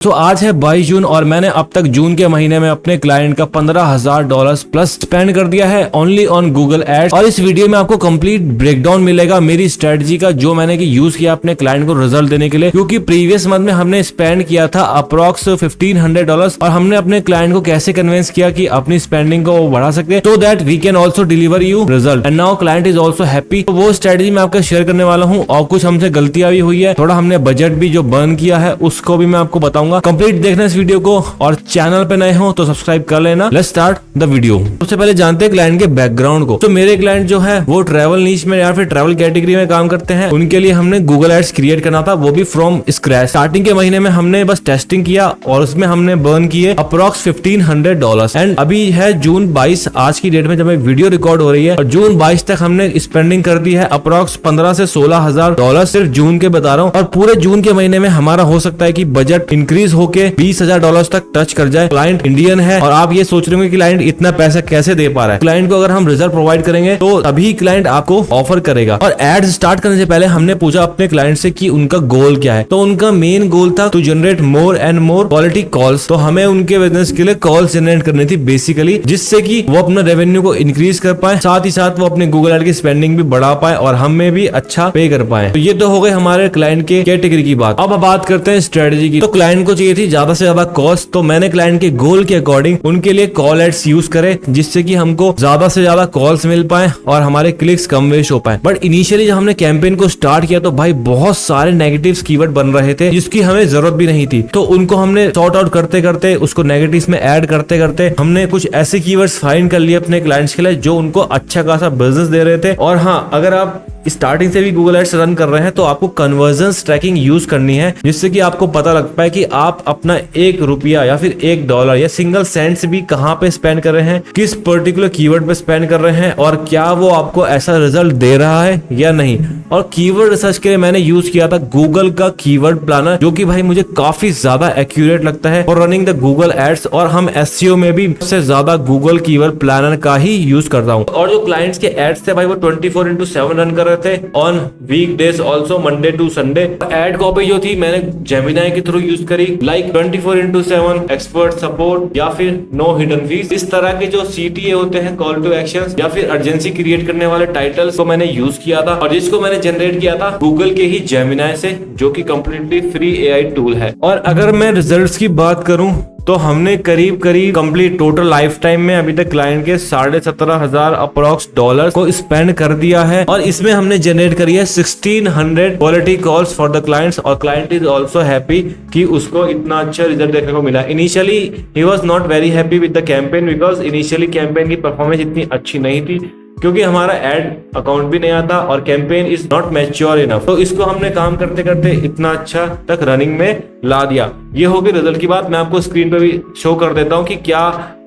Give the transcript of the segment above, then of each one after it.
तो आज है 22 जून और मैंने अब तक जून के महीने में अपने क्लाइंट का $15,000 प्लस स्पेंड कर दिया है ओनली ऑन गूगल एड्स। और इस वीडियो में आपको कंप्लीट ब्रेकडाउन मिलेगा मेरी स्ट्रेटजी का, जो मैंने यूज किया अपने क्लाइंट को रिजल्ट देने के लिए। क्योंकि प्रीवियस मंथ में हमने स्पेंड किया था अप्रोक्स $1,500 और हमने अपने क्लाइंट को कैसे कन्विंस किया कि अपनी स्पेंडिंग को बढ़ा सकते हैं, so that we can also deliver you result and now client is also happy। तो वो स्ट्रेटजी मैं आपको शेयर करने वाला हूँ और कुछ हमसे गलतियां भी हुई है, थोड़ा हमने बजट भी जो बर्न किया है उसको भी मैं आपको बताऊंगा। कंप्लीट देखना इस वीडियो को और चैनल पे नए हो तो सब्सक्राइब कर लेना। Let's start the video. सबसे पहले जानते हैं क्लाइंट के बैकग्राउंड को। तो मेरे क्लाइंट जो है वो ट्रैवल नीच में या फिर ट्रैवल कैटेगरी में काम करते हैं। उनके लिए हमने गूगल एड्स क्रिएट करना था, वो भी फ्रॉम स्क्रैच। स्टार्टिंग के महीने में हमने बस टेस्टिंग किया और उसमें हमने बर्न किए अप्रोक्स $1,500 एंड अभी है जून 22 आज की डेट में जब वीडियो रिकॉर्ड हो रही है, और जून 22 तक हमने स्पेंडिंग कर दी है अप्रोक्स $15,000 से $16,000 सिर्फ जून के बता रहा हूँ। और पूरे जून के महीने में हमारा हो सकता है कि बजट इंक्रीज होके $20,000 तक टच कर जाए। क्लाइंट इंडियन है और आप ये सोच रहे होंगे कि क्लाइंट इतना पैसा कैसे दे पा रहा है। क्लाइंट को अगर हम रिजल्ट प्रोवाइड करेंगे तो अभी क्लाइंट आपको ऑफर करेगा। और एड्स स्टार्ट करने से पहले हमने पूछा अपने क्लाइंट से कि उनका गोल क्या है। तो उनका मेन गोल था to generate more and more quality calls. तो हमें उनके बिजनेस के लिए कॉल्स जनरेट करनी थी बेसिकली, जिससे कि वो अपना रेवेन्यू को इंक्रीज कर पाए, साथ ही साथ वो अपने गूगल एड की स्पेंडिंग भी बढ़ा पाए और हमें भी अच्छा पे कर पाए। तो ये तो हो गए हमारे क्लाइंट के कैटेगरी की बात। अब बात करते हैं स्ट्रेटजी की। तो क्लाइंट को चाहिए थी ज्यादा से ज्यादा कॉस्ट, तो मैंने क्लाइंट के गोल के अकॉर्डिंग उनके लिए कॉल एड्स यूज करे, जिससे कि हमको ज्यादा से ज्यादा कॉल्स मिल पाए और हमारे क्लिक्स कम वेस्ट हो पाए। बट इनिशियली जब हमने कैंपेन को स्टार्ट किया तो भाई बहुत सारे नेगेटिव्स कीवर्ड बन रहे थे जिसकी हमें जरूरत भी नहीं थी। तो उनको हमने सॉर्ट आउट करते करते, उसको नेगेटिव्स में ऐड करते करते हमने कुछ ऐसे कीवर्ड्स फाइंड कर लिए अपने क्लाइंट्स के लिए जो उनको अच्छा खासा बिजनेस दे रहे थे। और हाँ, अगर आप स्टार्टिंग से भी गूगल एड्स रन कर रहे हैं तो आपको कन्वर्जन ट्रैकिंग यूज करनी है, जिससे कि आपको पता लग पाए कि आप अपना $1 या फिर $1 या सिंगल सेंट्स भी कहां पे स्पेंड कर रहे हैं, किस पर्टिकुलर कीवर्ड पे स्पेंड कर रहे हैं और क्या वो आपको ऐसा रिजल्ट दे रहा है या नहीं। और कीवर्ड रिसर्च के लिए मैंने यूज किया था गूगल का कीवर्ड प्लानर, जो कि भाई मुझे काफी ज्यादा एक्यूरेट लगता है for running the Google ads. और हम एसईओ में भी सबसे ज्यादा गूगल कीवर्ड प्लानर का ही यूज करता हूँ। और जो क्लाइंट्स के एड्स थे भाई वो 24/7 रन कर थे on weekdays also, Monday to Sunday. Ad copy जो थी मैंने जेमिनाई के थ्रू यूज करी, लाइक 24/7 एक्सपर्ट सपोर्ट या फिर नो हिडन फीस। इस तरह के जो CTA होते हैं, कॉल टू एक्शन या फिर अर्जेंसी क्रिएट करने वाले टाइटल्स को मैंने यूज किया था, और जिसको मैंने जनरेट किया था गूगल के ही जेमिनाई से, जो कि कंप्लीटली फ्री AI टूल है। और अगर मैं रिजल्ट्स की बात करूं तो हमने करीब कंप्लीट टोटल लाइफ टाइम में अभी तक क्लाइंट के $17,500 अप्रोक्स डॉलर को स्पेंड कर दिया है। और इसमें हमने जनरेट करी है 1600 quality calls for the clients. और क्लाइंट इज ऑल्सो हैप्पी कि उसको इतना अच्छा रिजल्ट देखने को मिला। Initially he was not very happy with the campaign, because initially campaign की परफॉर्मेंस इतनी अच्छी नहीं थी, क्योंकि हमारा एड अकाउंट भी नया था और campaign is not mature enough. तो इसको हमने काम करते करते इतना अच्छा तक रनिंग में ला दिया। ये होगी रिजल्ट की बात। मैं आपको स्क्रीन पे भी शो कर देता हूँ कि क्या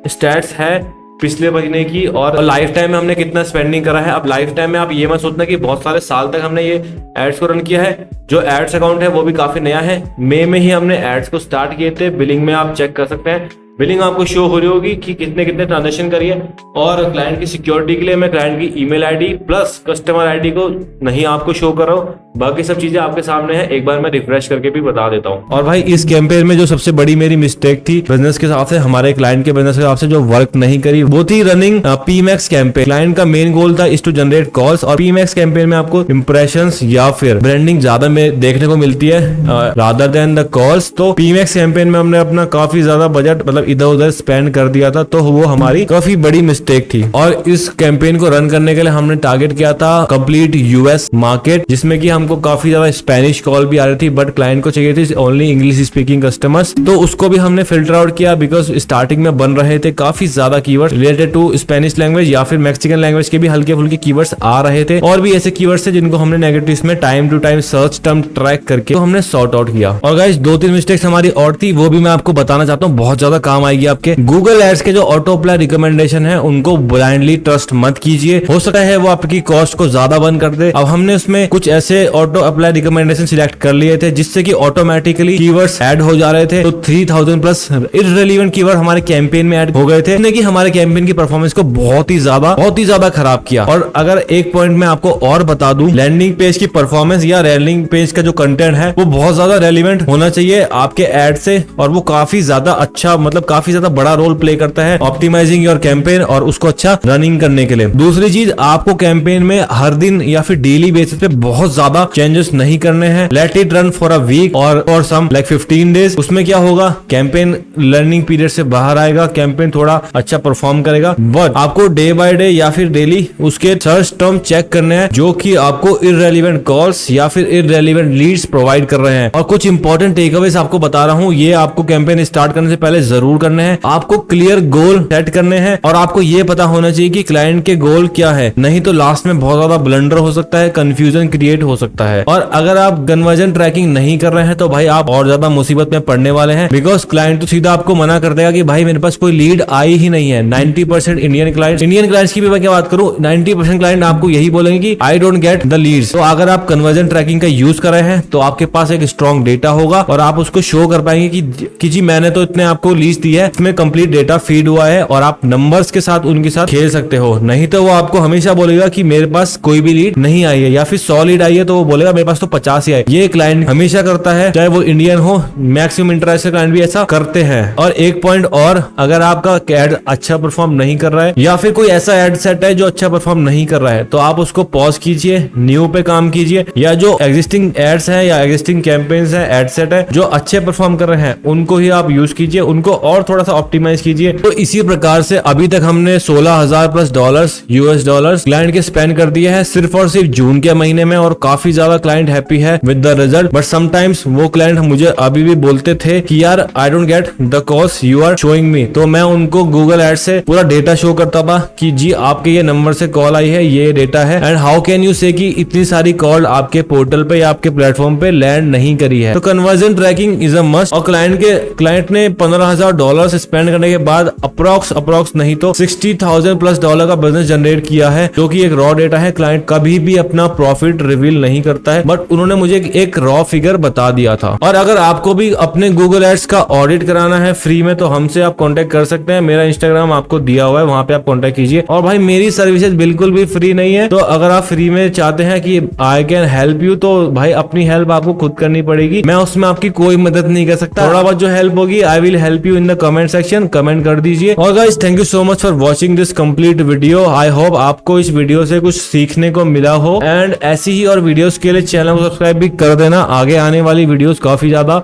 स्टैट्स है पिछले महीने की और लाइफ टाइम में हमने कितना स्पेंडिंग करा है। अब लाइफ टाइम में आप ये मत सोचना कि बहुत सारे साल तक हमने ये एड्स को रन किया है। जो एड्स अकाउंट है वो भी काफी नया है, मई में ही हमने एड्स को स्टार्ट किए थे। बिलिंग में आप चेक कर सकते हैं, बिलिंग आपको शो हो रही होगी कि कितने ट्रांजेक्शन करिए। और क्लाइंट की सिक्योरिटी के लिए मैं क्लाइंट की email ID plus customer ID को नहीं आपको शो कर रहा हूँ, बाकी सब चीजें आपके सामने है। एक बार मैं रिफ्रेश करके भी बता देता हूँ। और भाई इस कैंपेन में जो सबसे बड़ी मेरी मिस्टेक थी बिजनेस के हिसाब से, हमारे क्लाइंट के बिजनेस के हिसाब से जो वर्क नहीं करी, वो थी रनिंग PMAX कैंपेन। क्लाइंट का मेन गोल था इज टू जनरेट कॉल्स, और PMAX कैंपेन में आपको इंप्रेशंस या फिर ब्रांडिंग ज्यादा में देखने को मिलती है रादर देन द कॉल्स। तो PMAX कैंपेन में हमने अपना काफी ज्यादा बजट मतलब इधर उधर स्पेंड कर दिया था, तो वो हमारी काफी बड़ी मिस्टेक थी। और इस कैंपेन को रन करने के लिए हमने टारगेट किया था कंप्लीट US मार्केट, जिसमें कि हमको काफी ज्यादा स्पेनिश कॉल भी आ रही थी, बट क्लाइंट को चाहिए थी ओनली इंग्लिश स्पीकिंग कस्टमर्स। तो उसको भी हमने फिल्टर आउट किया, बिकॉज स्टार्टिंग में बन रहे थे काफी ज्यादा keyword related to Spanish language या फिर मैक्सिकन लैंग्वेज के भी हल्के फुल्के कीवर्ड्स आ रहे थे। और भी ऐसे कीवर्ड्स थे जिनको हमने नेगेटिव्स में time to time search term track करके तो हमने सॉर्ट आउट किया। और गाइस 2-3 मिस्टेक्स हमारी और थी, वो भी मैं आपको बताना चाहता हूँ। बहुत ज्यादा काम आएगी आपके। गूगल एड्स के जो ऑटो अप्लाई रिकमेंडेशन है उनको ब्लाइंडली ट्रस्ट मत कीजिए, हो सकता है वो आपकी कॉस्ट को ज्यादा बंद कर दे। अब हमने उसमें कुछ ऐसे ऑटो अप्लाई रिकमेंडेशन सिलेक्ट कर लिए थे जिससे कि ऑटोमेटिकली कीवर्ड्स ऐड हो जा रहे थे, तो 3000 प्लस इररिलेवेंट कीवर्ड हमारे कैंपेन में ऐड हो गए थे, जिसने कि हमारे कैंपेन की परफॉर्मेंस को बहुत ही ज्यादा खराब किया। और अगर एक पॉइंट मैं आपको और बता दूं, लैंडिंग पेज की परफॉर्मेंस या लैंडिंग पेज का जो कंटेंट है वो बहुत ज्यादा रेलिवेंट होना चाहिए आपके एड से, और वो काफी ज्यादा अच्छा, मतलब काफी ज्यादा बड़ा रोल प्ले करता है ऑप्टिमाइजिंग योर कैंपेन और उसको अच्छा रनिंग करने के लिए। दूसरी चीज, आपको कैंपेन में हर दिन या फिर डेली बेसिस पे बहुत ज्यादा चेंजेस नहीं करने हैं। Let it run for a week और सम लाइक 15 डेज। उसमें क्या होगा, कैंपेन लर्निंग पीरियड से बाहर आएगा, कैंपेन थोड़ा अच्छा परफॉर्म करेगा, बट आपको डे बाय डे या फिर डेली उसके सर्च टर्म चेक करने हैं जो कि आपको इररिलेवेंट कॉल्स या फिर इररिलेवेंट लीड्स प्रोवाइड कर रहे हैं। और कुछ इंपॉर्टेंट टेकअवेज आपको बता रहा हूं, ये आपको कैंपेन स्टार्ट करने से पहले जरूर करने हैं। आपको क्लियर गोल सेट करने हैं और आपको ये पता होना चाहिए कि क्लाइंट के गोल क्या है, नहीं तो लास्ट में बहुत ज्यादा ब्लंडर हो सकता है, कंफ्यूजन क्रिएट हो सकता है। और अगर आप कन्वर्जन ट्रैकिंग नहीं कर रहे हैं तो भाई आप और ज्यादा मुसीबत में पड़ने वाले हैं, बिकॉज क्लाइंट तो सीधा आपको मना कर देगा कि भाई मेरे पास कोई लीड आई ही नहीं है। 90% इंडियन क्लाइंट्स की भी मैं क्या बात करूं, 90% क्लाइंट आपको यही बोलेंगे कि I don't get the leads. तो अगर आप कन्वर्जन ट्रैकिंग का यूज कर रहे हैं तो आपके पास एक स्ट्रॉन्ग डेटा होगा और आप उसको शो कर पाएंगे कि जी मैंने तो इतने आपको लीड्स दी है, इसमें कंप्लीट डेटा फीड हुआ है, और आप नंबर्स के साथ उनके साथ खेल सकते हो। नहीं तो वो आपको हमेशा बोलेगा कि मेरे पास कोई भी लीड नहीं आई है, या फिर 100 लीड आई है तो वो बोलेगा मेरे पास तो 50 ही आई। ये क्लाइंट हमेशा करता है, चाहे वो इंडियन हो, मैक्सिमम इंटरनेशनल क्लाइंट भी ऐसा करते हैं। और एक पॉइंट और, अगर आपका एड अच्छा परफॉर्म नहीं कर रहा है या फिर कोई ऐसा एड सेट है जो अच्छा परफॉर्म नहीं कर रहा है तो आप उसको पॉज कीजिए, न्यू पे काम कीजिए, या जो एग्जिस्टिंग एड्स हैं या एग्जिस्टिंग कैंपेन्स हैं, एड सेट है जो अच्छे परफॉर्म कर रहे हैं उनको ही आप यूज कीजिए, उनको और थोड़ा सा ऑप्टिमाइज कीजिए। तो इसी प्रकार से अभी तक हमने 16,000 प्लस US डॉलर्स क्लाइंट के स्पेंड कर दिए हैं सिर्फ और सिर्फ जून के महीने में, और काफी ज्यादा क्लाइंट हैप्पी है with the result. But sometimes वो क्लाइंट मुझे अभी भी बोलते थे कि यार I don't get the cost you are showing me, तो मैं उनको गूगल एड से पूरा डेटा शो करता था कि जी आपके ये नंबर से कॉल आई है, ये डेटा है, एंड हाउ कैन यू से कि इतनी सारी कॉल आपके पोर्टल पे या आपके प्लेटफॉर्म पे लैंड नहीं करी है। तो conversion tracking is a must. और क्लाइंट ने $15,000 स्पेंड करने के बाद अप्रोक्स नहीं तो $60,000 प्लस का बिजनेस जनरेट किया है, जो कि एक रॉ डेटा है। क्लाइंट कभी भी अपना प्रॉफिट रिवील नहीं करता है, बट उन्होंने मुझे एक रॉ फिगर बता दिया था। और अगर आपको भी अपने गूगल एड्स का ऑडिट कराना है फ्री में तो हमसे आप कांटेक्ट कर सकते हैं। मेरा इंस्टाग्राम आपको दिया हुआ है, वहां पे आप कांटेक्ट कीजिए। और भाई मेरी सर्विसेज बिल्कुल भी फ्री नहीं है, तो अगर आप फ्री में चाहते हैं कि आई कैन हेल्प यू, तो भाई अपनी हेल्प आपको खुद करनी पड़ेगी, मैं उसमें आपकी कोई मदद नहीं कर सकता। थोड़ा बहुत जो हेल्प होगी I will help you in the comment section, comment कर दीजिए। और guys thank you so much for watching this complete video. I hope आपको इस वीडियो से कुछ सीखने को मिला हो, एंड ऐसी ही और वीडियोस के लिए चैनल को सब्सक्राइब भी कर देना, आगे आने वाली वीडियोस काफी ज्यादा